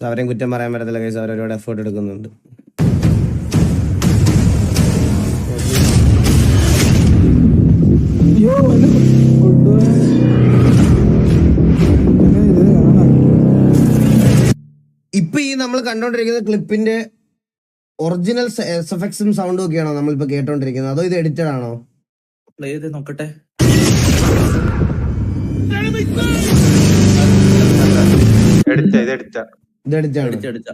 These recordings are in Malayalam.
അവരെയും കുറ്റം പറയാൻ പറ്റത്തില്ല ഗൈസ്, അവർ ഒരുപാട് എഫേർട്ട് എടുക്കുന്നുണ്ട്. ഇപ്പൊ ഈ നമ്മൾ കണ്ടോണ്ടിരിക്കുന്ന ക്ലിപ്പിന്റെ ഒറിജിനൽ എഫക്ട്സും സൗണ്ടും ഒക്കെയാണോ നമ്മളിപ്പോ കേട്ടോണ്ടിരിക്കുന്നത്, അതോ ഇത് എഡിറ്റഡ് ആണോ? പ്ലേ ചെയ്ത് നോക്കട്ടെ. ഇത് എഡിറ്റാണ്.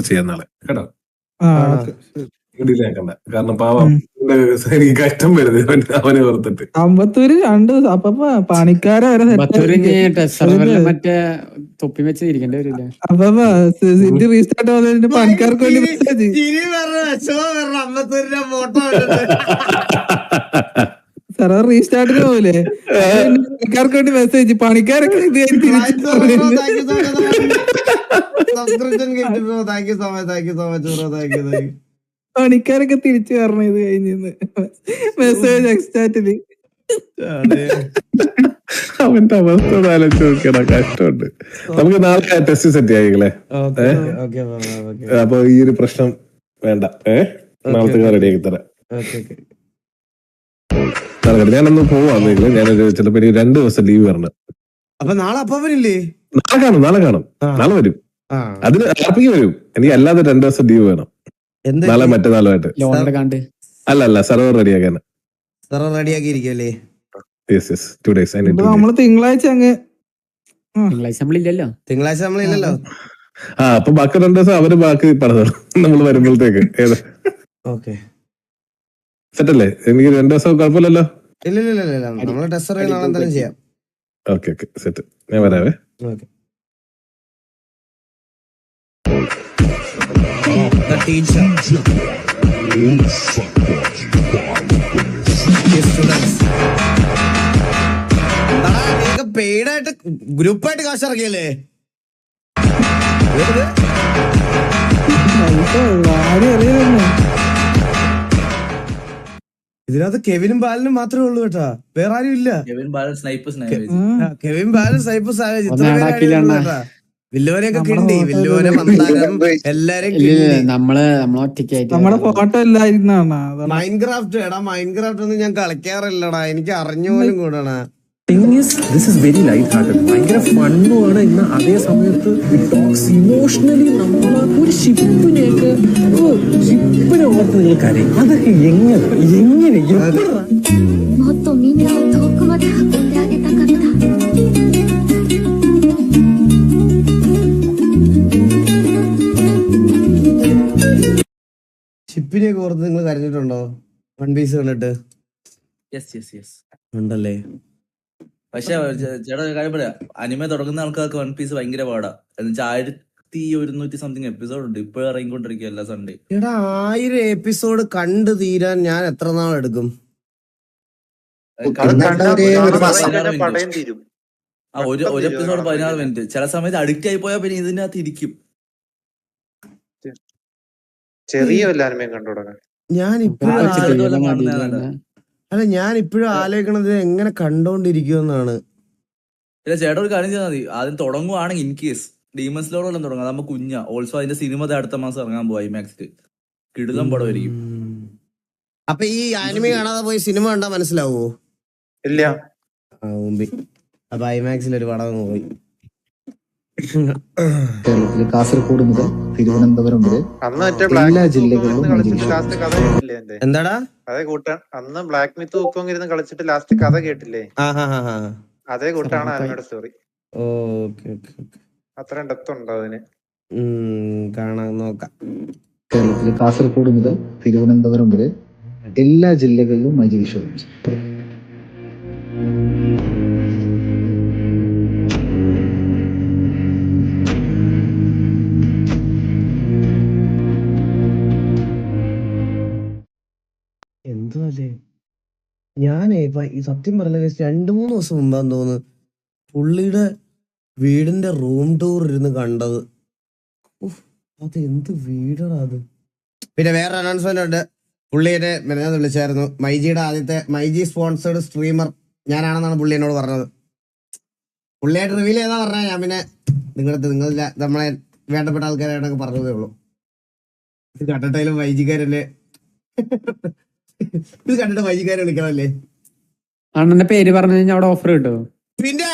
ചെയ്യാൻ നാളെ കേട്ടോ. കാരണം പാവം എനിക്ക് കഷ്ടം വരുന്നത് അവനെ ഓർത്തിട്ട്. അമ്പത്തൂര് രണ്ട് അപ്പൊ പണിക്കാരെ മറ്റേ തൊപ്പി വെച്ച് ഇരിക്കേണ്ടി വരില്ല. അപ്പൊ റീസ്റ്റാർട്ട് ആവുന്നതിന്റെ പണിക്കാർക്ക് വേണ്ടി മെസ്സേജ് സെർവർ റീസ്റ്റാർട്ടിന് പോവില്ലേ, പണിക്കാർക്ക് വേണ്ടി മെസ്സേജ്. പണിക്കാരൊക്കെ പണിക്കാരൊക്കെ തിരിച്ചു വരണം ഇത് കഴിഞ്ഞ് മെസ്സേജ് എക്സ്റ്റാറ്റില്. അവന്റെ അവസ്ഥ ആലോചിച്ച് നോക്കിയടാ, കഷ്ടമുണ്ട്. നമുക്ക് നാളെ ടെസ്റ്റ് സെറ്റ് ആയില്ലേ? അപ്പൊ ഈ ഒരു പ്രശ്നം വേണ്ട. നാളത്തെ റെഡിയാക്കി തരാം. ഞാനൊന്ന് പോവാന്നെങ്കിൽ ഞാനൊരു ചിലപ്പോ 2 ദിവസം ലീവ് വരണം. അപ്പൊ നാളെ അപ്പനില്ലേ? നാളെ കാണും. നാളെ വരും. അതിന് ആർപ്പിക്ക് വരും. എനിക്ക് അല്ലാതെ 2 ദിവസം ലീവ് വേണം. നാളെ മറ്റന്നാളുമായിട്ട്. അല്ല സെർവർ റെഡിയാക്കാൻ. സെർവർ റെഡിയാക്കിയിരിക്കല്ലേ? Two days. നമ്മള് തിങ്കളാഴ്ച തിങ്കളാഴ്ച നമ്മളില്ലല്ലോ. അപ്പൊ ബാക്കി 2 ദിവസം അവര് ബാക്കി പറഞ്ഞു നമ്മൾ വരുമ്പോഴത്തേക്ക്. സെറ്റല്ലേ? എനിക്ക് 2 ദിവസം കുഴപ്പമില്ലല്ലോ. ഇല്ല നമ്മള് ടെസ്റ്റ് നാളെ എന്തായാലും ചെയ്യാം. Okay set. ഞാൻ വരാവേ. പെയ്ഡായിട്ട് ഗ്രൂപ്പായിട്ട് കാശ് ഇറക്കിയല്ലേ? ഇതിനകത്ത് കെവിനും ബാലനും മാത്രമേ ഉള്ളൂ കേട്ടാ, വേറെ ആരും ഇല്ല. കെവിൻ ബാലൻ സ്നൈപ്പ് സാവേജ് വില്ലുവനെയൊക്കെ കിണ്ടി, വില്ലുവനെ മന്ദാരം എല്ലാരും നമ്മുടെ ഫോട്ടോ എല്ലായിരുന്നാണ്. മൈൻക്രാഫ്റ്റ് ഒന്നും ഞാൻ കളിക്കാറില്ലടാ, എനിക്ക് അറിഞ്ഞോലും കൂടാണ്. This is very light hearted. ഭയങ്കര ഫണ്ണുമാണ്. ഇന്ന് അതേ സമയത്ത് ഇമോഷണലി നമ്മള് ഒരു ഷിപ്പിനെ ഓർത്ത് നിങ്ങൾ കരയും. അതൊക്കെ എങ്ങനെ ഷിപ്പിനെയൊക്കെ ഓർത്ത് നിങ്ങൾ കരഞ്ഞിട്ടുണ്ടോ? വൺ പീസ് കണ്ടിട്ട് ഉണ്ടല്ലേ? പക്ഷെ ചേട്ടാ കാര്യം പറയാ, അനിമ തുടങ്ങുന്ന ആൾക്കാർക്ക് വൺ പീസ് ഭയങ്കര പാടാ. എന്നുവെച്ചാൽ 1100 സംതിങ് എപ്പിസോഡ് ഉണ്ട് ഇപ്പോഴും ഇറങ്ങിക്കൊണ്ടിരിക്കുക എല്ലാ സൺഡേ. എടാ 1000 എപ്പിസോഡ് കണ്ടു തീരാൻ ഞാൻ എത്ര നാളെടുക്കും? ഒരു എപ്പിസോഡ് 16 മിനിറ്റ്. ചില സമയത്ത് അഡിക്റ്റ് ആയി പോയാൽ പിന്നെ ഇതിനകത്ത് ഇരിക്കും. ഞാൻ ഇപ്പോഴും ആലോചിക്കണത് എങ്ങനെ കണ്ടോണ്ടിരിക്കുമെന്നാണ്. ചേട്ടാ ഒരു കാര്യം ചെയ്താൽ മതി, ആദ്യം തുടങ്ങുവാണെങ്കിൽ ഇൻ കേസ് ഡീമൻസ് ലോഡ് എല്ലാം തുടങ്ങാം. നമുക്ക് കുഞ്ഞ ഓൾസോ അതിന്റെ സിനിമ അടുത്ത മാസം ഇറങ്ങാൻ പോവാ IMAX-ല്. കിടിലം പടമായിരിക്കും. അപ്പൊ ഈ ആനിമ കാണാതെ പോയി സിനിമ കണ്ടാ മനസ്സിലാവോ? ഇല്ല. അപ്പൊ IMAX-ൽ ഒരു പടം പോയി. കേരളത്തില് കാസർഗോഡ് മുതൽ തിരുവനന്തപുരം വരെ എല്ലാ ജില്ലകളിലും എന്താടാ അതെ കൂട്ടാൻ അന്ന് ബ്ലാക്ക് മിത്ത് ബുക്കും ഇരുന്ന് കളിച്ചിട്ട് ലാസ്റ്റ് കഥ കേട്ടില്ലേ? അതേ കൂട്ടാണ് അതിനോട് സ്റ്റോറി. Okay okay okay. അത്രയും ഡെപ്ത് ഉണ്ടോ അതിന്? കാണാൻ നോക്കാം. കേരളത്തിലെ കാസർഗോഡ് മുതൽ തിരുവനന്തപുരം വരെ എല്ലാ ജില്ലകളിലും മൈജി ഷോറൂംസ്. എന്തുവല്ലേ ഞാനേ ഈ സത്യം പറഞ്ഞ 2-3 ദിവസം മുമ്പാന്ന് തോന്നുന്നു പുള്ളിയുടെ വീടിന്റെ റൂം ടൂർ ഇരുന്ന് കണ്ടത്. അത് എന്ത് വീടാണ് അത്. പിന്നെ വേറെ അനൗൺസ്മെന്റ് ഉണ്ട്. പുള്ളിയെ മെനഞ്ഞാന്ന് വിളിച്ചായിരുന്നു. മൈജിയുടെ ആദ്യത്തെ മൈജി സ്പോൺസേർഡ് സ്ട്രീമർ ഞാനാണെന്നാണ് പുള്ളി എന്നോട് പറഞ്ഞത്. പുള്ളിയായിട്ട് റിവീൽ ചെയ്താ പറഞ്ഞാൽ ഞാൻ പിന്നെ നിങ്ങളില്ല നമ്മളെ വേണ്ടപ്പെട്ട ആൾക്കാരായിട്ടൊക്കെ പറഞ്ഞതേ ഉള്ളൂ. ഇത് കണ്ടിട്ടായാലും മൈജിക്കാരല്ലേ ഇത് കണ്ടിട്ട് വൈകിക്കാരെ വിളിക്കണല്ലേ. അണ്ണന്റെ പേര് പറഞ്ഞു കഴിഞ്ഞാൽ അവിടെ ഓഫർ കിട്ടും. പിന്നെ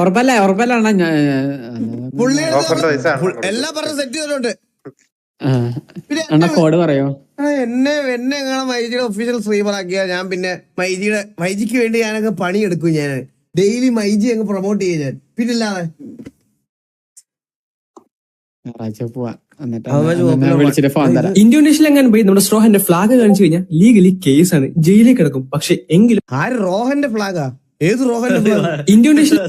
ഉറപ്പല്ലേ അണ്ണ പുള്ളി എല്ലാം പറഞ്ഞ് സെറ്റ് ചെയ്തിട്ടുണ്ട്. അണ്ണ കോഡ് പറയോ? എന്നെ എങ്ങനെ മൈജിയുടെ ഒഫീഷ്യൽ സ്ട്രീമർ ആക്കിയാ ഞാൻ പിന്നെ മൈജിക്ക് വേണ്ടി ഞാനൊക്കെ പണിയെടുക്കും. ഞാൻ ഡെയിലി മൈജി അങ്ങ് പ്രൊമോട്ട് ചെയ്യും ഞാൻ. പിന്നില്ലാതെ ഇന്തോനേഷ്യയിൽ എങ്ങനെ പോയി നമ്മുടെ റോഹന്റെ ഫ്ലാഗ് കാണിച്ചു കഴിഞ്ഞാൽ ലീഗലി കേസാണ്, ജയിലിൽ കിടക്കും. പക്ഷെ എങ്കിലും ആര് റോഹന്റെ ഫ്ലാഗാ? ഏത് റോഹന്റെ ഫ്ലാഗ്? ഇന്തോനേഷ്യയിൽ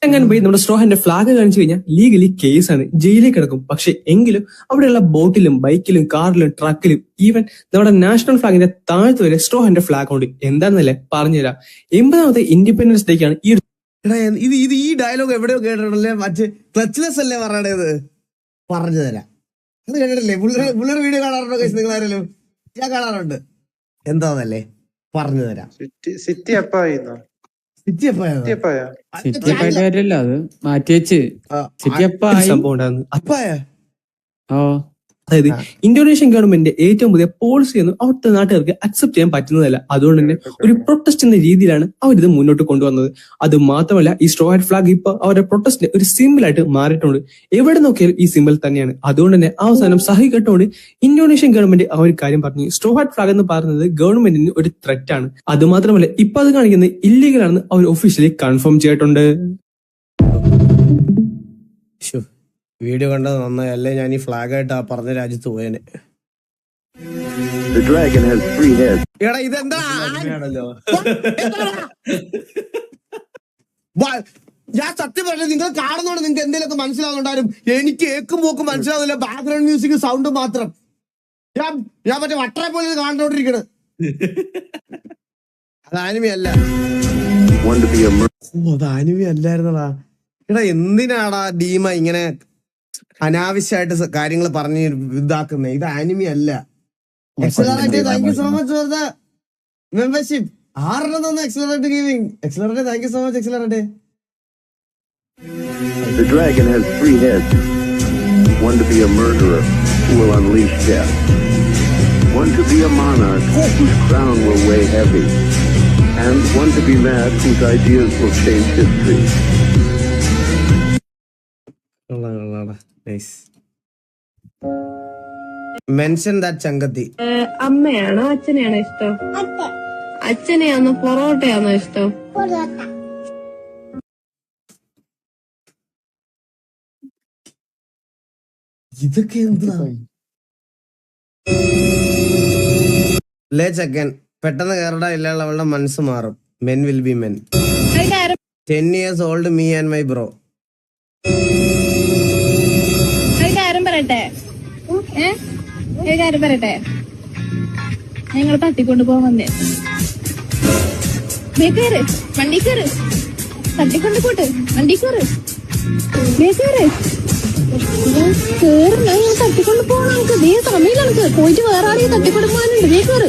എങ്ങനെ പോയി നമ്മുടെ റോഹന്റെ ഫ്ലാഗ് കാണിച്ചു കഴിഞ്ഞാൽ ലീഗലി കേസാണ്, ജയിലിൽ കിടക്കും. പക്ഷെ എങ്കിലും അവിടെയുള്ള ബോട്ടിലും ബൈക്കിലും കാറിലും ട്രക്കിലും ഈവൻ നമ്മുടെ നാഷണൽ ഫ്ലാഗിന്റെ താഴത്ത് വരെ റോഹന്റെ ഫ്ലാഗ് ഉണ്ട്. എന്താണെന്നല്ലേ പറഞ്ഞുതരാം. 80ാമത്തെ ഇൻഡിപെൻഡൻസ് ഡേക്കാണ് ഈ ഇത് ഈ ഡയലോഗ് എവിടെയോ കേട്ടിട്ടുണ്ടല്ലേ? മറ്റേ ക്ലച്ച്ലെസ് അല്ലേ പറയണത്? പറഞ്ഞു തരാം. അത് കേട്ടിട്ടില്ലേ? പുള്ളിയുടെ വീഡിയോ കാണാറുണ്ടോ നിങ്ങൾ ആരെങ്കിലും? ഞാൻ കാണാറുണ്ട്. എന്താന്നല്ലേ പറഞ്ഞു തരാം. സിറ്റി എപ്പായിരുന്നു? സിറ്റി എപ്പായോ? സിറ്റി അപ്പായിട്ട് കാര്യമല്ല, അത് മാറ്റി വെച്ച് സിറ്റി സംഭവം ഉണ്ടായിരുന്നു. അപ്പായ അതായത് ഇന്തോനേഷ്യൻ ഗവൺമെന്റിന്റെ ഏറ്റവും പുതിയ പോളിസി ഒന്നും അവിടുത്തെ നാട്ടുകാർക്ക് അക്സെപ്റ്റ് ചെയ്യാൻ പറ്റുന്നതല്ല. അതുകൊണ്ട് തന്നെ ഒരു പ്രൊട്ടസ്റ്റ് എന്ന രീതിയിലാണ് അവരിത് മുന്നോട്ട് കൊണ്ടുവന്നത്. അത് മാത്രമല്ല, ഈ സ്ട്രോ ഹാറ്റ് ഫ്ലാഗ് ഇപ്പൊ അവരുടെ പ്രൊട്ടസ്റ്റിന് ഒരു സിമ്പിൾ ആയിട്ട് മാറിയിട്ടുണ്ട്. എവിടെ നോക്കിയാലും ഈ സിമ്പിൾ തന്നെയാണ്. അതുകൊണ്ട് തന്നെ അവസാനം സഹികെട്ടുകൊണ്ട് ഇന്തോനേഷ്യൻ ഗവൺമെന്റ് ആ ഒരു കാര്യം പറഞ്ഞു. സ്ട്രോ ഹാറ്റ് ഫ്ലാഗ് എന്ന് പറയുന്നത് ഗവൺമെന്റിന് ഒരു ത്രെറ്റ് ആണ്. അത് മാത്രമല്ല, ഇപ്പൊ അത് കാണിക്കുന്നത് ഇല്ലീഗൽ ആണെന്ന് അവർ ഒഫീഷ്യലി കൺഫേം ചെയ്തിട്ടുണ്ട്. വീഡിയോ കണ്ടത് നന്നായി. അല്ലേ ഞാൻ ഈ ഫ്ലാഗ് ആയിട്ട് ആ പറഞ്ഞ രാജ്യത്ത് പോയേനെ. എടാ ഇതെന്താ? ഞാൻ സത്യം പറഞ്ഞത് നിങ്ങൾ കാണുന്നോണ്ട് നിങ്ങൾക്ക് എന്തെങ്കിലുമൊക്കെ മനസ്സിലാവുന്നുണ്ടാരും. എനിക്ക് ഏക്കും പോക്കും മനസ്സിലാവുന്നില്ല. ബാക്ക്ഗ്രൗണ്ട് മ്യൂസിക് സൗണ്ട് മാത്രം. ഞാൻ മറ്റേ വട്ടറെ പോലെ കാണുന്നോണ്ടിരിക്കണ്. അത് ആനിമി അല്ല. അത് ആനിമി അല്ലായിരുന്നടാ. എടാ എന്തിനാടാ ഡീമ ഇങ്ങനെ അനാവശ്യമായിട്ട് കാര്യങ്ങൾ പറഞ്ഞ് ഇതാക്കുന്നത്? ഇത് ആനിമി അല്ല. Accelerate thank you so much for the membership. 6 തന്ന accelerate gaming. Accelerate thank you so much. Accelerate. The dragon has 3 heads. One to be a murderer who will unleash death. One to be a monarch whose crown will weigh heavy. And one to be mad whose ideas will change history. Nice. Mention that ചങ്കത്തി. അമ്മയാണോ അച്ഛനെയാണോ ഇഷ്ടം? അച്ഛനെയാണോ പൊറോട്ടയാണോ ഇഷ്ടം? ഇതൊക്കെ എന്താ? ലേ ചക്കൻ പെട്ടെന്ന് കേറടാ, ഇല്ലാതെ അവളുടെ മനസ്സ് മാറും. Men will be men. 10 years old me and my bro. പറയട്ടെ, ഞങ്ങൾ തട്ടിക്കൊണ്ട് പോകാൻ വന്നേ. വണ്ടി കയറ്, തട്ടിക്കൊണ്ട് പോട്ട്. വണ്ടി കയറ്, തട്ടിക്കൊണ്ട് പോകണം. നമുക്ക് ദേ സമയം നമുക്ക് പോയിട്ട് വേറെ ആരെയും തട്ടിക്കൊണ്ട് പോകാനുണ്ട്. ദേ കയറ്,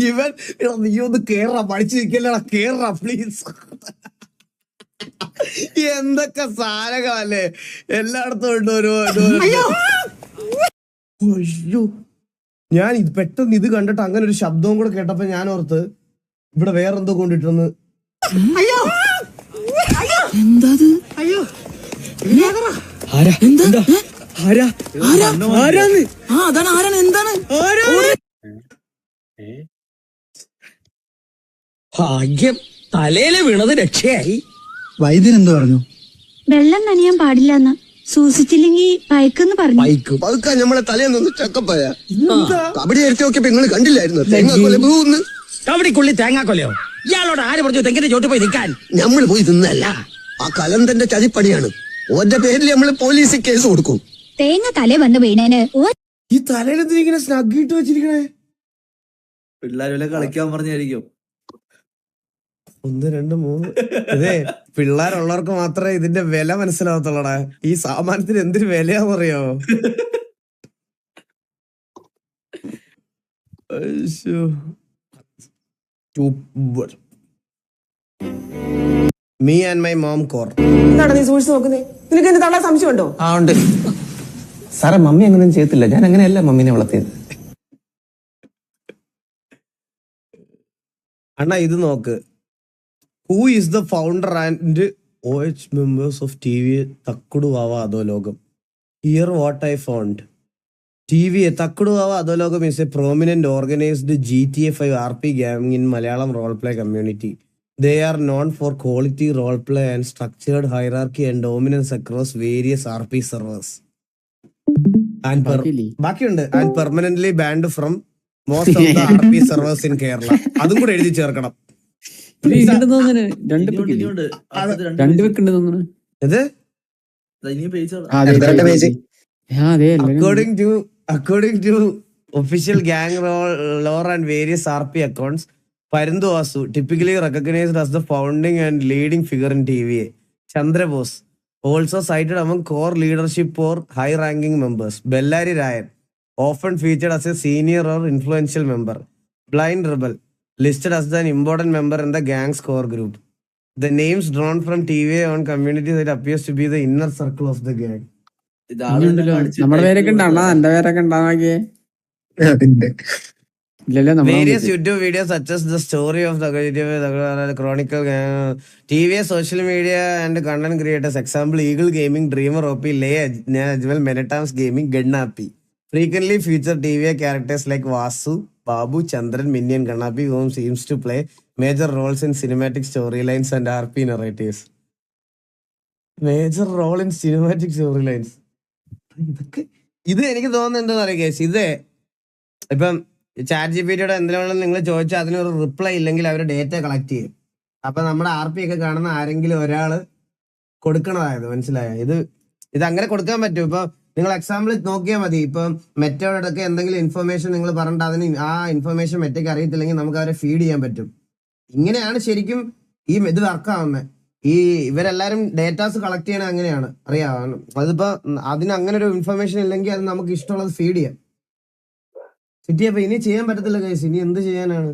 ഇവൻ നീ ഒന്ന് കേറാ, പഠിച്ചു നിൽക്കല്ലടാ, കേറാ പ്ലീസ്. എന്തൊക്കെ സാരകമല്ലേ എല്ലായിടത്തും ഉണ്ട്. അയ്യോ ഞാൻ ഇത് പെട്ടെന്ന് ഇത് കണ്ടിട്ട് അങ്ങനെ ഒരു ശബ്ദവും കൂടെ കേട്ടപ്പോ ഞാൻ ഓർത്ത് ഇവിടെ വേറെന്തോ കൊണ്ടിട്ടെന്ന്. അയ്യോ എന്താ? ഭാഗ്യം തലയില് വീണത് രക്ഷയായി. വൈദ്യൻ എന്ത് പറഞ്ഞു? വെള്ളം നനയാൻ പാടില്ലെന്ന്, സൂക്ഷിച്ചില്ലെങ്കിൽ പയക്കെന്ന് പറഞ്ഞു. പതുക്കാൻ നമ്മളെ തലേന്നൊന്ന് ചക്കപ്പായ കബഡി എടുത്ത് നോക്കിയപ്പോ നിങ്ങൾ കണ്ടില്ലായിരുന്നു കബഡിക്കുള്ളി തേങ്ങാക്കൊല്ലയോ? ഇയാളോട് ആര് പറഞ്ഞു തെങ്ങിന്റെ ചോട്ട് പോയി നിൽക്കാൻ? നമ്മൾ പോയി തിന്നല്ല, ആ കലന്തന്റെ ചതിപ്പണിയാണ്. ഓന്റെ പേരിൽ നമ്മള് പോലീസിൽ കേസ് കൊടുക്കും. തേങ്ങ തലേ വന്ന് വീണേന് ഈ തലയിലെന്തിരിക്കണേ സ്നഗ്ഗിട്ട് വെച്ചിരിക്കണേ? പിള്ളേരെ കളിക്കാൻ പറഞ്ഞായിരിക്കും. 1 2 3 ഇതേ പിള്ളേരുള്ളവർക്ക് മാത്രമേ ഇതിന്റെ വില മനസ്സിലാവത്തുള്ളടാ. ഈ സാമാനത്തിന് എന്തൊരു വിലയാന്നറിയോ? Me and my mom core. എന്താണ് നീ സൂക്ഷിച്ച് നോക്കുന്നേ? നിനക്ക് എന്നെ തള്ളാൻ സംശയമുണ്ടോ? ആ ഉണ്ട് സാറേ, മമ്മി അങ്ങനെയൊന്നും ചെയ്യത്തില്ല. ഞാൻ അങ്ങനെയല്ല മമ്മീനെ വളർത്തിയത്. അണ്ണാ ഇത് നോക്ക്. Who is the founder and OH members of TV Takkudu Vava Adologam? Here what I found. TV Takkudu Vava Adologam is a prominent organized GTA5 RP gang in Malayalam roleplay community. They are known for quality roleplay and structured hierarchy and dominance across various RP servers. And and permanently banned from most of the RP servers in Kerala. അതും കൂടെ എഴുതി ചേർക്കണം. According to official gang lore and various RP accounts, Parindu Vasu, typically recognized as the founding and leading figure in TVA. Chandra Bose, also cited among core leadership or high-ranking members. Bellari Ryan, often featured as a senior or influential member. Blind Rebel, listed as an important member in the gang's core group. The names drawn from TVA on community that appears to be the inner circle of the gang. നമ്മുടെ പേരൊക്കെ ഉണ്ടാ? എന്റെ പേരൊക്കെ ഉണ്ടാകിയേ Various YouTube videos such as the story of the Chronicle, TVA, social media and content creators. Example, Eagle Gaming, Dreamer OP, Lay Ajmal, Menatams Gaming, Gannapi. Frequently feature TVA characters like Vasu, Babu, Chandran, Minion, Gannapi, whom seems to play major roles in cinematic storylines and RP narratives. Major role in cinematic storylines. ഇത് എനിക്ക് തോന്നുന്നത് എന്താ പറയുക, ഇത് ഇപ്പം ChatGPT എന്തിനാണെന്ന് നിങ്ങൾ ചോദിച്ചാൽ അതിനൊരു റിപ്ലൈ ഇല്ലെങ്കിൽ അവർ ഡേറ്റ കളക്ട് ചെയ്യും. അപ്പൊ നമ്മുടെ RP ഒക്കെ കാണുന്ന ആരെങ്കിലും ഒരാള് കൊടുക്കണതായത് മനസ്സിലായോ? ഇത് അങ്ങനെ കൊടുക്കാൻ പറ്റും. ഇപ്പൊ നിങ്ങൾ എക്സാമ്പിൾ നോക്കിയാൽ മതി. ഇപ്പം മെറ്റയോടൊക്കെ എന്തെങ്കിലും ഇൻഫർമേഷൻ നിങ്ങൾ പറഞ്ഞിട്ട് അതിന് ആ ഇൻഫർമേഷൻ മെറ്റയ്ക്ക് അറിയത്തില്ലെങ്കിൽ നമുക്ക് അവരെ ഫീഡ് ചെയ്യാൻ പറ്റും. ഇങ്ങനെയാണ് ശരിക്കും ഈ ഇത് വർക്കാവുന്നത്. ഈ ഇവരെല്ലാരും ഡേറ്റാസ് കളക്ട് ചെയ്യണത് അങ്ങനെയാണ്, അറിയാം. അതിപ്പോ അതിന് അങ്ങനെ ഒരു ഇൻഫർമേഷൻ ഇല്ലെങ്കിൽ അത് നമുക്ക് ഇഷ്ടമുള്ളത് ഫീഡ് ചെയ്യാം. സിറ്റിയപ്പോ ഇനി ചെയ്യാൻ പറ്റത്തില്ല ഗൈസ്. ഇനി എന്ത് ചെയ്യാനാണ്?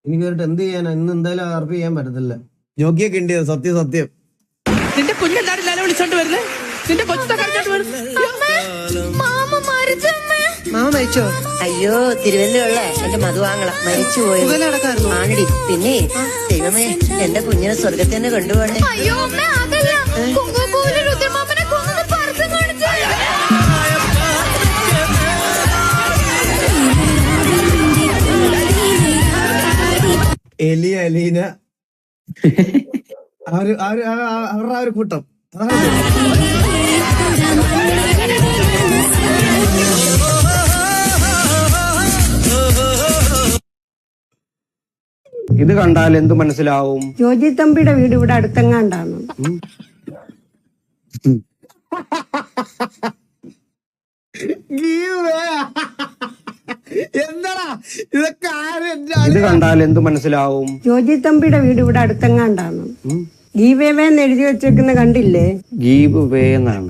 ഇനി കേറിട്ട് എന്ത് ചെയ്യാനാ? ഇന്ന് എന്തായാലും RP ചെയ്യാൻ പറ്റത്തില്ല. ജോക്കിയൊക്കെ ഉണ്ട്, സത്യം. നിന്റെ കുഞ്ഞെന്താണ് വിളിച്ചോണ്ട് വരുന്നത്? നിന്റെ മാമ മരിച്ചോ? അയ്യോ, തിരുവല്ലയുള്ള എന്റെ മധുവാങ്ങള മരിച്ചു പോയി. ആണടി. പിന്നെ ദൈവമേ, എന്റെ കുഞ്ഞിനെ സ്വർഗത്തിൽ തന്നെ കൊണ്ടുപോകണേ. എലി അലീന അവരുടെ ആ ഒരു കൂട്ടം. ഇത് കണ്ടാൽ എന്ത് മനസ്സിലാവും? ജോജി തമ്പിയുടെ വീട് ഇവിടെ അടുത്തെങ്ങാണ്ടാണ്. എന്താടാ ഇതൊക്കെ? ഇത് കണ്ടാൽ എന്ത് മനസ്സിലാവും? ജോജി തമ്പിയുടെ വീട് ഇവിടെ അടുത്തെങ്ങാണ്ടാണ്. ഗീവേന്ന് എഴുതി വെച്ചേക്കുന്ന കണ്ടില്ലേ? ഗീവ് വേ എന്നാണ്.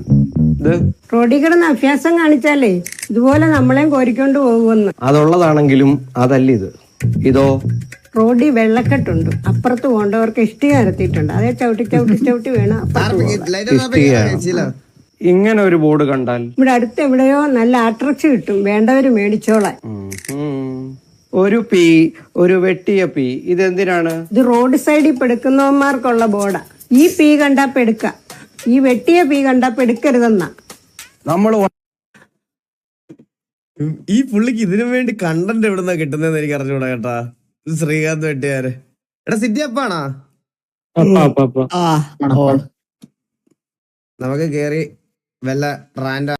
ഇത് റോഡിൽ കിടന്ന് അഭ്യാസം കാണിച്ചാലേ ഇതുപോലെ നമ്മളെയും കോരിക്കൊണ്ട് പോകുമെന്ന്. അതുള്ളതാണെങ്കിലും അതല്ല ഇത്. ഇതോ റോഡിൽ വെള്ളക്കെട്ടുണ്ട്, അപ്പുറത്ത് പോകേണ്ടവർക്ക് ഇഷ്ടിക നിരത്തിയിട്ടുണ്ട്. അതേ ചവിട്ടി വേണം അപ്പുറത്ത്. ഇങ്ങനെ ഒരു ബോർഡ് കണ്ടാൽ ഇവിടെ അടുത്ത് എവിടെയോ നല്ല അട്രാക്ഷൻ കിട്ടും, വേണ്ടവര് മേടിച്ചോളാൻ. ഒരു പി, ഒരു വെട്ടിയ പി, ഇതെന്തിനാണ്? ഇത് റോഡ് സൈഡിൽ പെടുക്കുന്നവന്മാർക്കുള്ള ബോർഡാ. ഈ പി കണ്ടാ പെടുക്ക, ഈ വെട്ടിയ പി കണ്ടാ പെടുക്കരുതെന്നാ. നമ്മൾ ഈ പുള്ളിക്ക് ഇതിനു വേണ്ടി കണ്ടന്റ് എവിടുന്നാ കിട്ടുന്നതെന്ന് എനിക്ക് അറിഞ്ഞൂടാ കേട്ടാ. ശ്രീകാന്ത് വെട്ടിയാര്. എടാ സിറ്റി അപ്പാണാ? നമുക്ക് കേറി വല്ല റാൻഡ്